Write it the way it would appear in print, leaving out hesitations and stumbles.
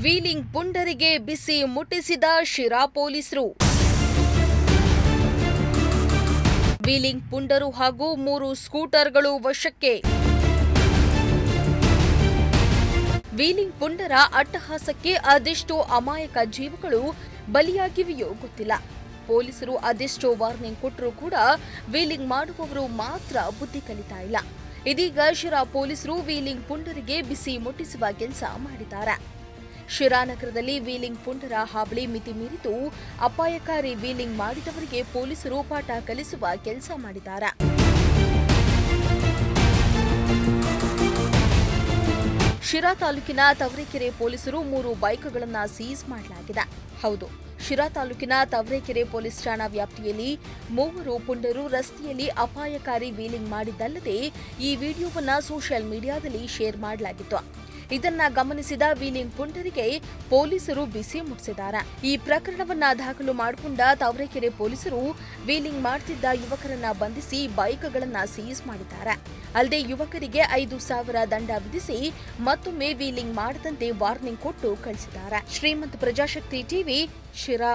Wheeling ಪುಂಡರಿಗೆ ಬಿಸಿ ಮುಟ್ಟಿಸಿದ ಶಿರಾ ಪೊಲೀಸರು. Wheeling ಪುಂಡರು ಹಾಗೂ 3 ಸ್ಕೂಟರ್ಗಳು ವಶಕ್ಕೆ. ವೀಲಿಂಗ್ ಪುಂಡರ ಅಟ್ಟಹಾಸಕ್ಕೆ ಅದೆಷ್ಟೋ ಅಮಾಯಕ ಜೀವಗಳು ಬಲಿಯಾಗಿವೆಯೋ ಗೊತ್ತಿಲ್ಲ. ಪೊಲೀಸರು ಅದೆಷ್ಟೋ ವಾರ್ನಿಂಗ್ ಕೊಟ್ಟರೂ ಕೂಡ ವೀಲಿಂಗ್ ಮಾಡುವವರು ಮಾತ್ರ ಬುದ್ಧಿ ಕಲಿತಾ ಇಲ್ಲ. ಇದೀಗ ಶಿರಾ ಪೊಲೀಸರು ವೀಲಿಂಗ್ ಪುಂಡರಿಗೆ ಬಿಸಿ ಮುಟ್ಟಿಸುವ ಕೆಲಸ ಮಾಡಿದ್ದಾರೆ. ಶಿರಾ ನಗರದಲ್ಲಿ ವೀಲಿಂಗ್ ಪುಂಡರ ಹಾವಳಿ ಮಿತಿ ಮೀರಿದ್ದು ಅಪಾಯಕಾರಿ ವೀಲಿಂಗ್ ಮಾಡಿದವರಿಗೆ ಪೊಲೀಸರು ಪಾಠ ಕಲಿಸುವ ಕೆಲಸ ಮಾಡಿದ್ದಾರೆ. ಶಿರಾ ತಾಲೂಕಿನ ತವರೆಕೆರೆ ಪೊಲೀಸರು 3 ಬೈಕ್ಗಳನ್ನು ಸೀಸ್ ಮಾಡಲಾಗಿದೆ. ಹೌದು, ಶಿರಾ ತಾಲೂಕಿನ ತವರೆಕೆರೆ ಪೊಲೀಸ್ ಠಾಣಾ ವ್ಯಾಪ್ತಿಯಲ್ಲಿ 3 ಪುಂಡರು ರಸ್ತೆಯಲ್ಲಿ ಅಪಾಯಕಾರಿ ವೀಲಿಂಗ್ ಮಾಡಿದ್ದಲ್ಲದೆ ಈ ವಿಡಿಯೋವನ್ನು ಸೋಷಿಯಲ್ ಮೀಡಿಯಾದಲ್ಲಿ ಶೇರ್ ಮಾಡಲಾಗಿತ್ತು. ಇದನ್ನ ಗಮನಿಸಿದ ವೀಲಿಂಗ್ ಪುಂಡರಿಗೆ ಪೊಲೀಸರು ಬಿಸಿ ಮುಟ್ಟಿಸಿದ್ದಾರೆ. ಈ ಪ್ರಕರಣವನ್ನ ದಾಖಲು ಮಾಡಿಕೊಂಡ ತವರೆಕೆರೆ ಪೊಲೀಸರು ವೀಲಿಂಗ್ ಮಾಡುತ್ತಿದ್ದ ಯುವಕರನ್ನ ಬಂಧಿಸಿ ಬೈಕ್ಗಳನ್ನ ಸೀಸ್ ಮಾಡಿದ್ದಾರೆ. ಅಲ್ಲದೆ ಯುವಕರಿಗೆ 5,000 ದಂಡ ವಿಧಿಸಿ ಮತ್ತೊಮ್ಮೆ ವೀಲಿಂಗ್ ಮಾಡದಂತೆ ವಾರ್ನಿಂಗ್ ಕೊಟ್ಟು ಕಳಿಸಿದ್ದಾರೆ. ಶ್ರೀಮಂತ ಪ್ರಜಾಶಕ್ತಿ ಟಿವಿ, ಶಿರಾ.